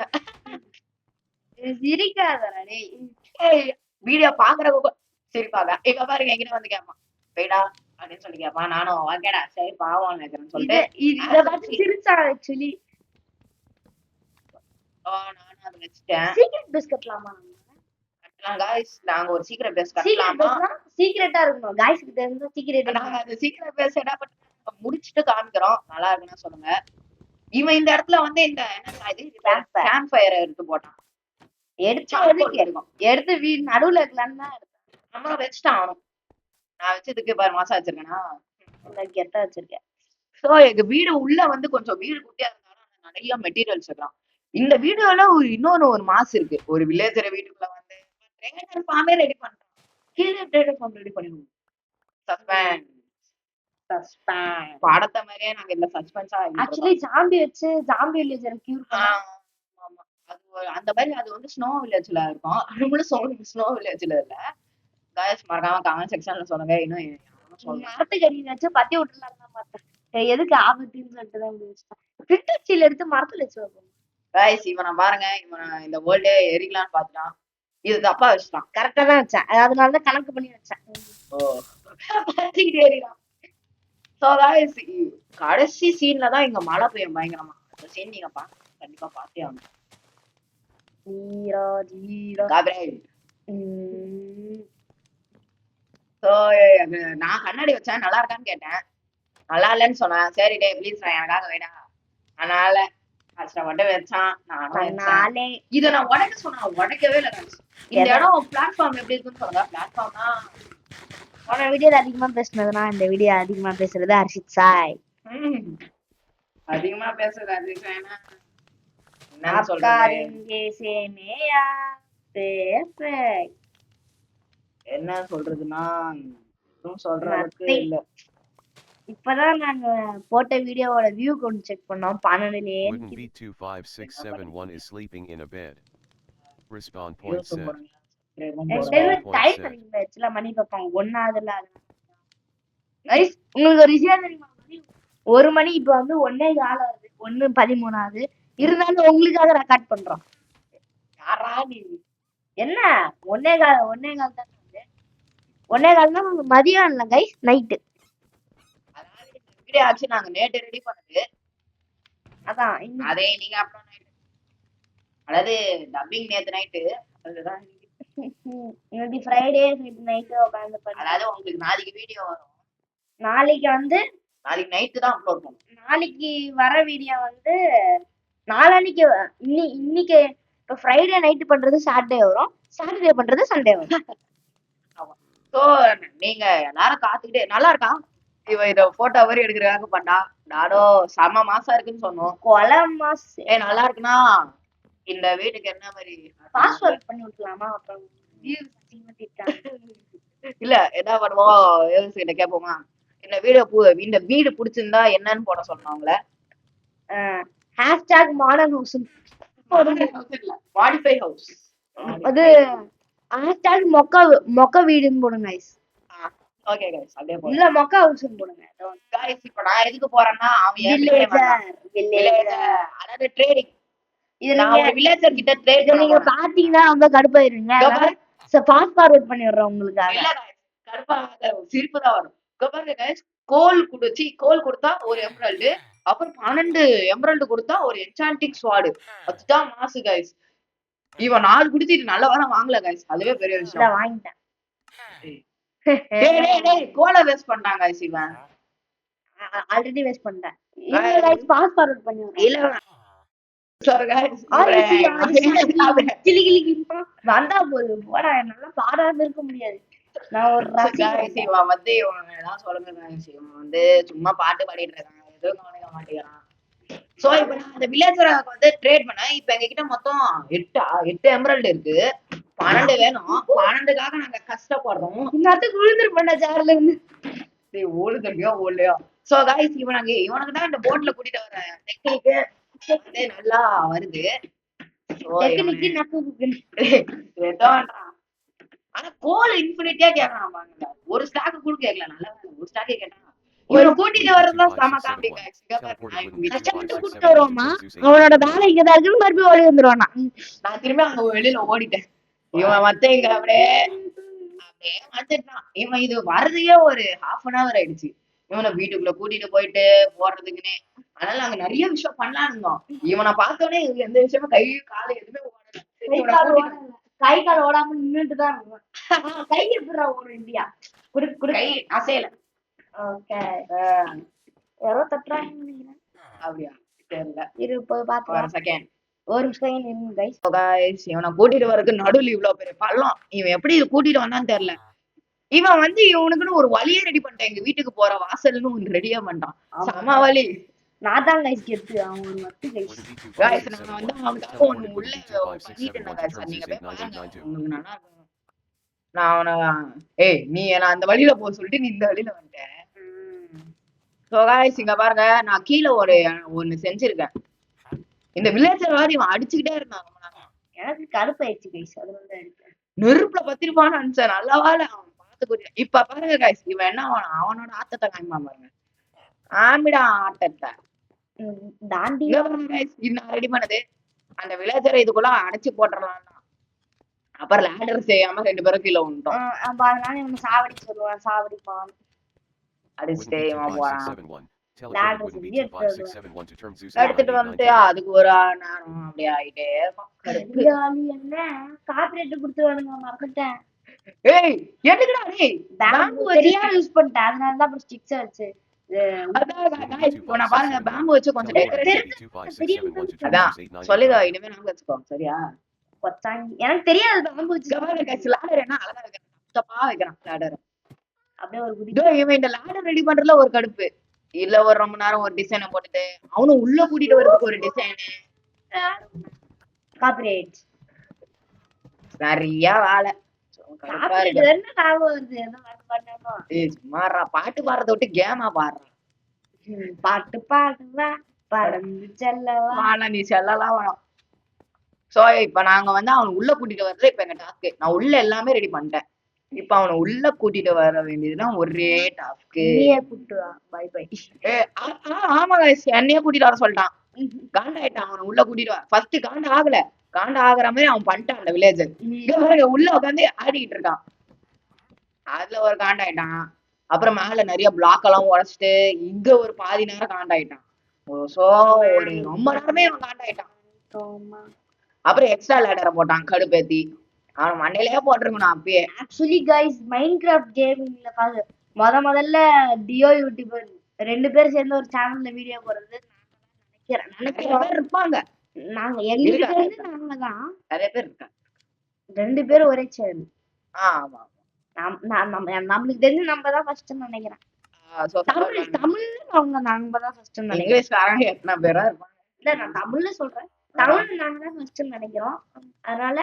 சிரிக்காதடா டேய். வீடியோ பாக்குறவங்க சிரிப்பாங்க. இப்ப பாருங்க என்கிட்ட வந்து கேட்பான் போய்டா அப்படின்னு சொல்லி கேட்பான். நானும் ஓகேடா சரி பாவம் நினைக்கிறேன்னு சொல்லிட்டு இத பார்த்து சிரிச்சான் ஆக்சுவலி. நானும் அதை வச்சுட்டேன். சீக்ரெட் பேஸ் கட்டலாமா? கட்டலாம் guys, நாங்க ஒரு சீக்ரெட் பேஸ் கட்டலாமா? சீக்ரெட்டா இருக்கணும் guys, கிட்ட இருந்து சீக்ரெட். நாங்க அந்த சீக்ரெட் பேஸ் என்ன பண்ண முடிச்சிட்டு காமிக்கிறோம். நல்லா இருக்குன்னு சொல்லுங்க. இவன் இந்த இடத்துல வந்து இந்த கேம்ப் ஃபயர் எடுத்து போட்டான். எடுத்து வீடு நடுவுல இருக்கலான்னு தான் எடுத்தேன். நம்ம வச்சுட்டான் அவனும். நான் வச்சதுக்கு பாரு மாசம் வச்சிருக்கேன்னா கெட்டா வச்சிருக்கேன். சோ எங்க வீடு உள்ள வந்து கொஞ்சம் வீடு குட்டியா இருந்தாலும் நிறைய மெட்டீரியல்ஸ் இருக்கலாம். இந்த வீடியோல இன்னொரு மாசு இருக்கு. ஒரு வில்லேஜர் வீட்டுக்குள்ள வந்து ட்ரேடர் ஃபார்மே ரெடி பண்றான். கீழே ட்ரேடர் ஃபார்ம் ரெடி பண்ணிடுவோம். சஸ்பென்ஸ் படத்தை மாதிரியே நாங்க இந்த சஸ்பென்ஸா ஆக்சுவலி ஜாம்பி வச்சு ஜாம்பி வில்லேஜர் கியூர் பண்ணலாம். ஆமா, அது அந்த மாதிரி அது வந்து ஸ்னோ வில்லேஜ்ல இருக்கும். நம்மளும் ஸ்னோ வில்லேஜ்ல இல்ல. गाइस மறக்காம கமெண்ட் செக்ஷன்ல சொல்லுங்க. இன்னும் மரத்துக்கடி வச்சு பத்தி விட்டுலாம் தான் பார்த்தேன். எதுக்கு ஆபத்துன்னு சொல்லிட்டு தான் வச்சுட்டேன். பிரிண்டர் எடுத்து மரத்துல வச்சு வைப்போம். गाइस இவனை பாருங்க, இவன் இந்த வேர்ல்டே எரிக்கலான்னு பார்த்துட்டான். இது தப்பா வச்சுட்டான். கரெக்டா தான் வச்சேன். அதனால தான் கணக்கு பண்ணி வச்சேன். எரிக்கலாம். சோ गाइस கடைசி சீன்ல தான் இங்க மழை பெய்யும் பயங்கரமா. அந்த சீன் நீங்க கண்டிப்பா பார்த்தே ஆகணும். நான் கண்ணாடி வச்சேன், நல்லா இருக்கான்னு கேட்டேன். நல்லா இல்லன்னு சொன்னேன். சரி டே ப்ளீஸ் எனக்காக வேடா. அதனால கஷ்டப்பட்டு வச்சான். நானும் இதை நான் உடைக்க சொன்னேன், உடைக்கவே இல்லை. இந்த இடம் பிளாட்ஃபார்ம் எப்படி இருக்குன்னு சொல்லுங்க. பிளாட்ஃபார்ம்னா போன வீடியோல அதிகமா பேசுனதுனா இந்த வீடியோ அதிகமா பேசுறது ஹர்ஷித் சாய். அதிகமா பேசுறது ஹர்ஷித் சாய்னா என்ன சொல்றதுன்னா சொல்றதுக்கு இல்ல. இப்பதான் நாங்க போட்ட வீடியோவோட வியூ கவுண்ட் செக் பண்ணோம். 12லே B25671 is sleeping in a bed. Respond point set. மணி பார்ப்போம் 1 ஆகுதுல. கைஸ் உங்களுக்கு ஒரு விஷயம் தெரியுமா? 1 மணி இப்ப வந்து 1:15 ஆகுது, 1:13 ஆகுது. இருந்தாலும் உங்களுக்காக ரெக்கார்ட் பண்றோம். யாரா நீ? என்ன 1:15 தான். 1:15 மதியம் இல்ல கைஸ், நைட்டு. அதாவது வீடியோ ஆச்சு நாங்க நேத்து ரெடி பண்ணது. அதான் அதே நீங்க அப்புறம் நைட், அதாவது டப்பிங் நேத்து நைட்டு. அதுதான் இன்னைக்கு ஃப்ரைடே நைட் உட்கார்ந்து பண்ண. அதாவது உங்களுக்கு நாளைக்கு வீடியோ வரும். நாளைக்கு வந்து நாளைக்கு நைட்டு தான் அப்லோட் பண்ணும். நாளைக்கு வர வீடியோ வந்து நாளான்னைக்கு இன்னைக்கு இப்போ ஃப்ரைடே நைட் பண்றது சாட்டர்டே வரும், சாட்டர்டே பண்றது சண்டே வரும். ஆமா. சோ நீங்க எல்லாரும் காத்துக்கிட்டே நல்லா இருக்கா இவ இத போட்டோ மாதிரி எடுக்கிறதுக்காக பண்ணா. நானும் செம மாசா இருக்குன்னு சொன்னோம். கொலை மாஸ் நல்லா இருக்குன்னா இந்த வீட்டுக்கு என்ன மாதிரி பாஸ்வேர்ட் பண்ணி விட்டுலாமா? அப்புறம் views அதிகமா திட்டாங்க. இல்ல என்ன பண்ணுவோம் வியூவர்ஸ் கிட்ட கேட்போமா, இந்த வீடு பிடிச்சிருந்தா என்னன்னு போட சொன்னோம் அவங்கள. Hashtag modern house modify house, அது ஹேஷ்டாக் மொக்க வீடுன்னு போடுங்க guys. ஓகே गाइस அப்படியே போடுங்க. இல்ல மொக்க ஹவுஸ்னு போடுங்க. गाइस இப்போ நான் எதுக்கு போறேன்னா அவன் வில்லேஜர் அதாவது ட்ரேடிங். இது நான் ஒரு வில்லேஜர் கிட்ட ட்ரேட் இதை நீங்க பாத்தீங்கன்னா ரொம்ப கடுப்பாயிருவீங்க. ஃபாஸ்ட் ஃபார்வர்ட் பண்ணி விடுறேன் உங்களுக்காக. இல்ல गाइस கடுப்பா சிரிப்பு தான் வரும். பாருங்க गाइस கோல் கொடுத்தா ஒரு எமரல்ட், அப்புறம் 12 எமரல்ட் கொடுத்தா ஒரு என்சாண்டிங் ஸ்வார்டு. அதுதான் மாசு गाइस. இவன் 4 குடுத்திட்டு நல்ல வாரம் வாங்கல गाइस, அதுவே பெரிய விஷயம். வாங்கிட்டேன். டேய் கோலை வேஸ்ட் பண்ணாங்க गाइस. இவன் ஆல்ரெடி வேஸ்ட் பண்ணிட்டேன். இல்ல गाइस ஃபாஸ்ட் ஃபார்வர்ட் பண்ணி விடுறேன். இல்ல சார் गाइस கிளி வந்தா போது போடா, என்னால பாடாம இருக்க முடியாது. நான் ஒரு गाइस இவன் வந்து இவன் ஏதாவது சொல்லுங்க गाइस. இவன் வந்து சும்மா பாட்டு பாடிட்டு இருக்கான், எதுவும் கவனிக்க மாட்டேங்கிறான். சோ இப்ப நான் அந்த வில்லேஜரை வந்து ட்ரேட் பண்ணேன். இப்ப எங்க கிட்ட மொத்தம் 8 எமரல்ட் இருக்கு. 12 வேணும். 12க்காக நாங்க கஷ்டப்படுறோம். இன்னத்துக்கு விழுந்துருப்பேன்டா சேர்ல இருந்து. ஓடுதலையோ ஓடலையோ. சோ गाइस இவனுக்கு தான் இந்த போட்ல கூட்டிட்டு வர டெக்னிக் வந்து நல்லா வருது. டெக்னிக் நக்கு ஆனா கோல் இன்ஃபினிட்டியா கேக்குறான் பாருங்க. ஒரு ஸ்டாக் கூட கேட்கல, நல்லா ஒரு ஸ்டாக்கே கேட்டான். இவனை கூட்டிட்டு வரதுதான் செம காமெடி गाइस. கஷ்டப்பட்டு கூட்டிட்டு வருவோமா, அவனோட வேலை இங்கதான் இருக்குன்னு மறுபடியும் ஓடி வந்துருவானா. நான் திரும்பி அங்க வெளியில ஓடிட்டேன். இவன் மத்த இங்க அப்படியே வந்துட்டான். இவன் இது வர்றதுக்கே ஒரு half an hour ஆயிடுச்சு. இவனை வீட்டுக்குள்ள கூட்டிட்டு போயிட்டு போடுறதுக்குன்னே. அதனால நாங்க நிறைய விஷயம் பண்ணலாம் இருந்தோம். இவனை பார்த்தோன்னே எந்த விஷயமும் கை கால எதுவுமே ஓடல. கை கால் ஓடாம நின்னுட்டு தான் இருக்கும். கை எப்படிடா ஓடும் இந்தியா? கை அசையல. ஓகே, யாரோ தட்டுறாங்க நினைக்கிறேன். அப்படியா தெரியல, இரு போய் பாத்துக்கலாம். ஒரு செகண்ட் இருங்க கைஸ். गाइस இவனை கூட்டிட்டு வரதுக்கு நடுவுல இவ்வளவு பெரிய பள்ளம். இவன் எப்படி இது கூட்டிட்டு வந்தான்னு தெரியல. இவன் வந்து இவனுக்குன்னு ஒரு வழியே ரெடி பண்ணிட்டான். எங்க வீட்டுக்கு போற வாசல்னு ஒன்று ரெடியா பண்ணிட்டான். செம வழி. நான் தான் கைஸ் கெத்து. அவன் ஒரு மத்து கைஸ். गाइस நான் வந்து அவனுக்காக ஒண்ணு உள்ள பண்ணிட்டேன் गाइस. நீங்க போய் பாருங்க, உங்களுக்கு நல்லா இருக்கும். நான் அவனை நீ என்ன அந்த வழியில போக சொல்லிட்டு நீ இந்த வழியில வந்துட்டேன். சோ गाइस இங்க பாருங்க, நான் கீழே ஒண்ணு செஞ்சிருக்கேன். இந்த வில்லேஜர் வாதி இவன் அடிச்சுக்கிட்டே இருந்தான். எனக்கு கருப்பாயிடுச்சு கைஸ், அது வந்து அடிச்சேன். நெருப்புல பத்திருப்பான்னு நினைச்சேன். நல்லவால அவன் பார்த்து. இப்ப பாருங்க गाइस இவன் என்ன அவனோட ஆட்டத்தை காமிமா பாருங்க. ஆமிடா ஆட்டத்தை தாண்டி நான் ரெடி பண்ணது. அந்த வில்லேஜரை இதுக்குள்ள அடைச்சு போட்டுடலாம். அப்புறம் லேடர் செய்யாம 2 பேரும் கீழே வந்துட்டோம். அதனால இவன் சாவடி சொல்லுவான், சாவடிப்பான். அடிச்சுட்டே இவன் போறான். எடுத்துட்டு எடுத்துட்டு வந்துட்டு அதுக்கு ஒரு நேரம் அப்படியே ஆயிட்டே இருக்கும். என்ன காப்பிரைட் கொடுத்துருவானுங்க, மறந்துட்டேன். எதுக்குடா பேம்பு தெரியாம யூஸ் பண்ணிட்டேன், அதனாலதான் அப்புறம் ஸ்டிக்ஸ் வச்சு. நான் பாருங்க பேம்பு வச்சு கொஞ்சம் அதான் சொல்லுங்க. இனிமே நாங்க வச்சுக்கோ சரியா? எனக்கு தெரியாது பேம்பு வச்சு. லேடர் என்ன அழகா வைக்கிறான், தப்பா வைக்கிறான் லேடர். அப்படியே ஒரு குடி. இவன் இந்த லேடர் ரெடி பண்றதுல ஒரு கடுப்பு இல்ல. ஒரு ரொம்ப நேரம் ஒரு டிசைனை போட்டுட்டு அவனும் உள்ள கூட்டிட்டு வர்றதுக்கு ஒரு டிசைனு. காப்பிரைட் நிறைய வேலை. பாட்டு பாடுறத விட்டு கேமா பாடுறான். பாட்டு பாடுவா பறந்து செல்லவா நீ செல்லலாம் வேணும். சோ இப்ப நாங்க வந்து அவனை உள்ள கூட்டிட்டு வர்றது இப்ப எங்க டாஸ்க். நான் உள்ள எல்லாமே ரெடி பண்ணிட்டேன். இப்ப அவனை உள்ள கூட்டிட்டு வர வேண்டியதுதான் ஒரே டாஸ்க். Bye bye. ஆமா guys என்னையே கூட்டிட்டு வர சொல்லிட்டான். காண்டாயிட்டான். அவனை உள்ள கூட்டிட்டு வர. ஃபர்ஸ்ட் காண்ட ஆகல, காண்ட ஆகுற மாதிரி அவன் பண்ணிட்டான். அந்த வில்லேஜர் உள்ள உட்காந்து ஆடிக்கிட்டு இருக்கான். அதுல ஒரு காண்டாயிட்டான். அப்புறம் மேல நிறைய பிளாக் எல்லாம் உடைச்சிட்டு இங்க ஒரு பாதி நேரம் காண்டாயிட்டான். சோ ஒரு ரொம்ப நேரமே அவன் காண்டாயிட்டான். அப்புறம் எக்ஸ்ட்ரா லேடரை போட்டான் கடுப்பேத்தி. அவன் மண்டையிலேயே போட்டிருக்கணும் அப்பயே. ஆக்சுவலி கைஸ் மைன்கிராஃப்ட் கேமிங்ல முதல்ல டியோ யூடியூபர் 2 பேரும் சேர்ந்து ஒரு சேனல்ல வீடியோ போடுறது நினைக்கிறேன் நிறைய நினைக்கிறோம். பேர் இருப்பாங்க, நாங்க எங்களுக்கு இருக்காங்க, தெரிஞ்சு நாங்க தான் நிறைய பேர் இருக்காங்க. 2 பேரும் ஒரே சேனல். ஆமா. நம்மளுக்கு தெரிஞ்சு நம்ம தான் ஃபர்ஸ்ட் நினைக்கிறேன். So தமிழ்ல நம்ம தான் ஃபர்ஸ்ட் நினைக்கிறேன். இங்கிலீஷ்காரங்க எத்தனை பேரா இருப்பாங்க. இல்ல நான் தமிழ்ல சொல்றேன். தமிழ்ல நாங்க தான் ஃபர்ஸ்ட் நினைக்கிறோம். அதனால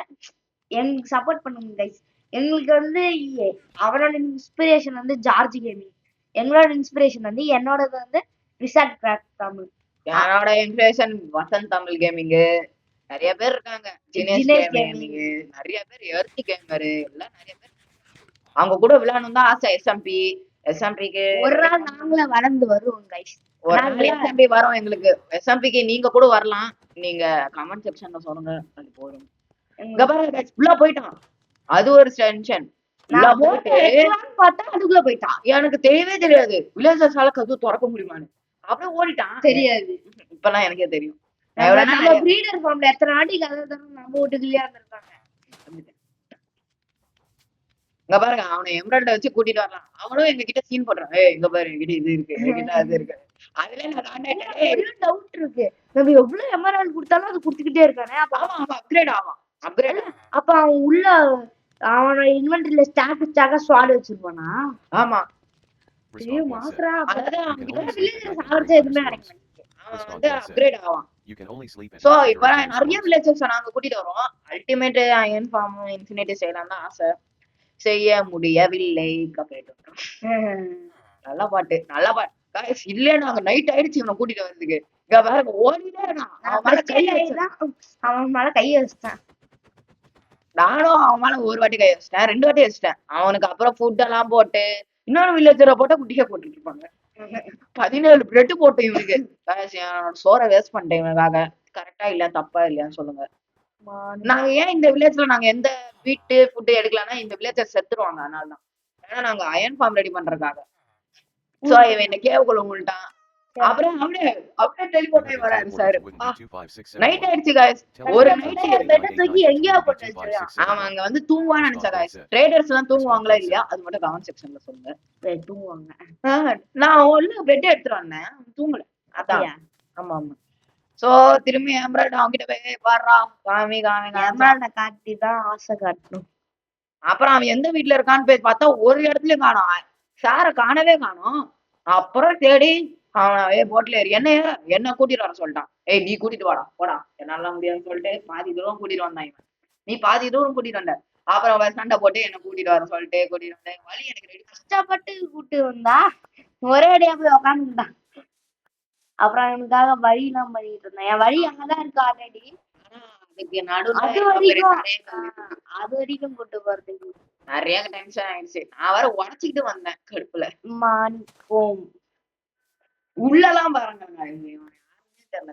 எங்களுக்கு சப்போர்ட் பண்ணுங்க கைஸ். எங்களுக்கு வந்து அவரோட இன்ஸ்பிரேஷன் வந்து ஜார்ஜ் கேமிங். எங்களோட இன்ஸ்பிரேஷன் வந்து என்னோடது வந்து ரிசார்ட் கிராக் தமிழ். என்னோட இன்ஸ்பிரேஷன் வசந்த் தமிழ் கேமிங். நிறைய பேர் இருக்காங்க, தினேஷ் கேமிங், நிறைய பேர் எர்த்தி கேமர், எல்லாம் நிறைய பேர். அவங்க கூட விளையாடணும் தான் ஆசை. எஸ்எம்பிக்கு ஒரு நாள் நாங்களே வளர்ந்து வருவோம் கைஸ். ஒரு நாள் எஸ்எம்பி வரும் எங்களுக்கு. எஸ்எம்பிக்கு நீங்க கூட வரலாம், நீங்க கமெண்ட் செக்ஷன்ல சொல்லுங்க, அது போதும். இங்க பாருங்க guys, உள்ள போயிட்டான். அது ஒரு டென்ஷன். நான் போட்டு எடுக்கலாம்னு பார்த்தா அதுக்குள்ள போயிட்டான். எனக்கு தெரியவே தெரியாது வில்லேஜர்ஸால கதவு திறக்க முடியுமான்னு. அப்படியே ஓடிட்டான். தெரியாது. இப்பெல்லாம் எனக்கே தெரியும். நம்ம பிரீடர் ஃபார்ம்ல எத்தனை வாட்டி கதை தரும் நம்ம வீட்டுக்குள்ளேயே இருந்திருக்காங்க. இங்க பாருங்க, அவனை எம்ராய்டரை வச்சு கூட்டிட்டு வரலாம். அவனும் எங்க கிட்ட சீன் போடுறான். ஏய் இங்க பாரு, என்கிட்ட இது இருக்கு, என்கிட்ட அது இருக்கு. அதுல நான் காண்டாக்ட் டவுட் இருக்கு. நம்ம எவ்வளவு எமரால்ட் கொடுத்தாலும் அது கொடுத்துக்கிட்டே இருக்கானே. அப்ப அவன் அப்கிரேட் ஆவான். அப்கிரேட் அப்ப அவன் உள்ள அவனோட இன்வென்டரியில ஸ்டாக் ஸ்வாட் வச்சிருப்பானா? ஆமா. ஐயோ மாஸ்டரா. அதான் அவன் கிட்ட வில்லேஜர் சாவர்ச்சே எதுவுமே கிடைக்க மாட்டேங்குது. அவன் வந்து அப்கிரேட் ஆவான். சோ இப்ப நிறைய வில்லேஜர்ஸ் நாங்க கூட்டிட்டு வரோம். அல்டிமேட் அயன் ஃபார்ம் இன்ஃபினிட்டி செய்யலாம் தான் ஆசை, செய்ய முடியவில்லை. நல்ல பாட்டு, நல்ல பாட்டு. Guys, இல்ல நாங்க நைட் ஆயிடுச்சு இவனை கூட்டிட்டு வரதுக்கு. இங்க பாருங்க ஓடிட்டே இருக்கான். அவன் மேல கை வச்சிட்டான். நானும் அவன் மேல ஒரு வாட்டி கை வச்சிட்டேன், 2 வாட்டி வச்சிட்டேன். அவனுக்கு அப்புறம் ஃபுட் எல்லாம் போட்டு இன்னொரு வில்லேஜரை போட்டா குட்டியா போட்டுட்டு இருப்பாங்க. 17 பிரெட் போட்டு இவனுக்கு. என்னோட சோறை வேஸ்ட் பண்ணிட்டேன் இவனுக்காக. கரெக்டா இல்ல தப்பா இல்லையான்னு சொல்லுங்க. நாங்க ஏன் இந்த வில்லேஜ்ல நாங்க எந்த வீட்டு ஃபுட் எடுக்கலாம்னா இந்த வில்லேஜர் செத்துருவாங்க, அதனாலதான். ஏன்னா நாங்க அயன் ஃபார்ம் ரெடி பண்றதுக்காக. சோ இவன் என்ன கேவுக்குள்ள உங்கள்ட்டான். அப்புறம் அப்படியே டெலிபோர்ட் ஆகி வராரு சார். நைட் ஆயிடுச்சு guys. ஒரு நைட் பெட்ட தூக்கி எங்கேயா போட்டு வச்சிருக்கான். அவன் அங்க வந்து தூங்குவான்னு நினைச்சா guys. ட்ரேடர்ஸ் எல்லாம் தூங்குவாங்களா இல்லையா அது மட்டும் கமெண்ட் செக்ஷன்ல சொல்லுங்க. தூங்குவாங்க. நான் ஒண்ணு பெட் எடுத்துட்டு வந்தேன், தூங்கல. அதான். ஆமா ஆமா. சோ திரும்பி எம்ராய்ட் அவன்கிட்ட போய் பாடுறா, காமி எமரால்ட காட்டி தான் ஆசை காட்டணும். அப்புறம் அவன் எந்த வீட்டுல இருக்கான்னு போய் பார்த்தா ஒரு இடத்துலயும் காணோம். சார காணவே காணோம். அப்புறம் தேடி அவன் போட்ல ஏறி என்ன கூட்டிட்டு வர சொல்லிட்டான். ஏய் நீ கூட்டிட்டு வாடா போடா, என்னால முடியாதுன்னு சொல்லிட்டு பாதி தூரம் கூட்டிட்டு வந்தான் இவன். நீ பாதி தூரம் கூட்டிட்டு வந்த. அப்புறம் அவன் சண்டை போட்டு என்ன கூட்டிட்டு வர சொல்லிட்டு கூட்டிட்டு வந்தேன். வழி எனக்கு ரெடி கஷ்டப்பட்டு கூட்டு வந்தா ஒரே அடியா போய் உக்காந்துட்டான். அப்புறம் எனக்காக வழி எல்லாம் பண்ணிட்டு இருந்தேன். என் வழி அங்கதான் இருக்கு ஆல்ரெடி. அதுக்கு அது வரைக்கும் கூட்டு போறதுக்கு நிறைய டென்ஷன் ஆயிடுச்சு. நான் வேற உடச்சுக்கிட்டு வந்தேன் கடுப்புல. உள்ளலாம் பாருங்க தெரியல,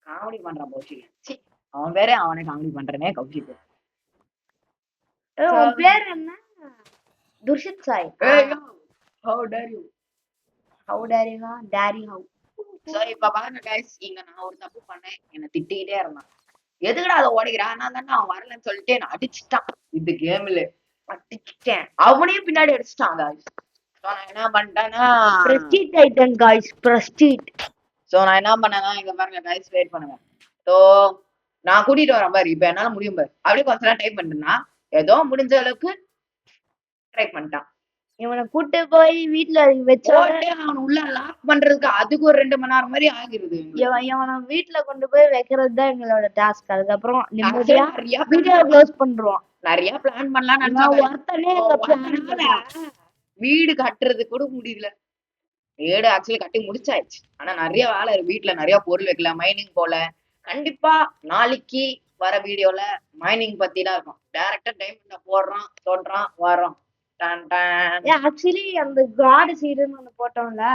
காமெடி பண்றான் கௌஷிக். அவன் வேற அவனை காமெடி பண்றனே கௌஷிக். பேர் என்ன? Durshith Sai. How dare you? How dare you? Daddy how? So இப்ப பாருங்க guys, இங்க நான் ஒரு தப்பு பண்ணேன், என்ன திட்டிக்கிட்டே இருந்தான். எதுக்குடா அதை ஓடிக்கிறான்? நான் தானே அவன் வரலன்னு சொல்லிட்டு என்ன அடிச்சுட்டான். இந்த கேம்ல அடிச்சுட்டேன், அவனையும் பின்னாடி அடிச்சுட்டான் guys. சோ நான் என்ன பண்ணிட்டேன்னா prestige Titan guys, prestige. So நான் என்ன பண்ணேன்னா இங்க பாருங்க guys, வெயிட் பண்ணுங்க. சோ நான் கூட்டிட்டு வரேன் பாரு, இப்ப என்னால முடியும் பாரு. அப்படியே கொஞ்ச நேரம் டைப் பண்ணிட்டேன்னா ஏதோ முடிஞ்ச அளவுக்கு ட்ரை பண்ணிட்டான். இவனை கூட்டு போய் வீட்டுல வச்சோடனே அவன் உள்ள லாக் பண்றதுக்கு அதுக்கு ஒரு 2 மணி நேரம் மாதிரி ஆகிருது. இவனை வீட்டுல கொண்டு போய் வைக்கிறது தான் எங்களோட டாஸ்க். அதுக்கப்புறம் வீடியோ க்ளோஸ் பண்றோம். நிறைய பிளான் பண்ணலாம். ஒருத்தனே வீடு கட்டுறது கூட முடியல. வீடு ஆக்சுவலி கட்டி முடிச்சாயிடுச்சு. ஆனா நிறைய வேலை வீட்டுல நிறைய பொருள் வைக்கல, மைனிங் போல. கண்டிப்பா நாளைக்கு வர வீடியோல மைனிங் பத்தி தான் இருக்கும். டைரக்டா டைமண்ட போடுறோம், தோன்றான், வரோம். ஆக்சுவலி அந்த காட் சீடுன்னு ஒண்ணு போட்டோம்ல,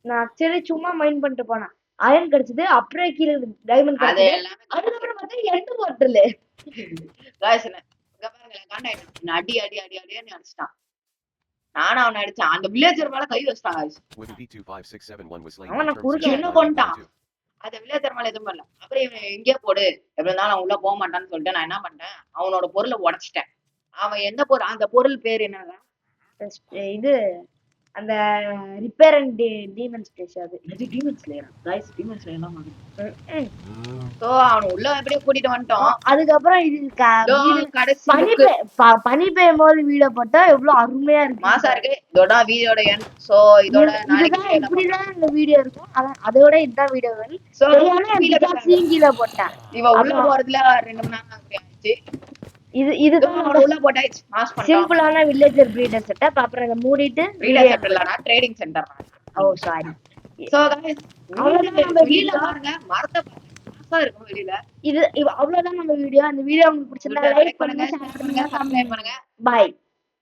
நான் ஆக்சுவலி சும்மா மைண்ட் பண்ணிட்டு போனேன். அயன் கிடைச்சது, அப்புறம் கீழே டைமண்ட் கிடைச்சது. அதுக்கப்புறம் பார்த்தா எண்டு போட்டல அடி அடி அடி அடின்னு அடிச்சிட்டான். நானும் அவனை அடிச்சான். அந்த வில்லேஜர் மேல கை வச்சிட்டான். அவனை குறுக்க என்ன பண்ணிட்டான், அந்த வில்லேஜர் மேல எதுவும் பண்ணல. அப்புறம் இவன் எங்கேயோ போடு, எப்படி இருந்தாலும் அவன் உள்ள போக மாட்டான்னு சொல்லிட்டு நான் என்ன பண்ணிட்டேன், அவனோட பொருளை உடைச்சிட்டேன். அவன் எந்த பொருள், அந்த பொருள் பேர் என்னன்னா இது அந்த ரிப்பேர் அண்ட் டீமன் ஸ்டேஷ் அது. இது டீமன் ஸ்லேயரா गाइस டீமன் ஸ்லேயர்லாம் மாதிரி சோ அவன உள்ள அப்படியே கூட்டிட்டு வந்துட்டோம். அதுக்கப்புறம் இது கடைசி பனி பெய்யும் போது வீடியோ போட்டா எவ்வளவு அருமையா இருக்கு, மாசா இருக்கு. இதோட வீடியோட எண்ட். சோ இதோட நாளைக்கு இப்படிதான் இந்த வீடியோ இருக்கும். அதோட இதுதான் வீடியோ. சோ கீழே போட்டேன். இவ உள்ள போறதுல 2 மணி நேரம் ஆச்சு. இதுதான் உள்ள போட்டாச்சு. மாஸ் பண்ணிட்டோம். சிம்பிளான வில்லேஜர் பிரீடர் செட்டப். அப்புறம் இத மூடிட்டு பிரீடர் செட்டப் இல்லனா ட்ரேடிங் சென்டர். ஓ சாரி. சோ गाइस அவ்வளவுதான் நம்ம வீடியோ பாருங்க. மரத்தை மாசா இருக்கும் வெளியில. அவ்வளவுதான் நம்ம வீடியோ. அந்த வீடியோ உங்களுக்கு பிடிச்சிருந்தா லைக் பண்ணுங்க, ஷேர் பண்ணுங்க, கமெண்ட் பண்ணுங்க. பை.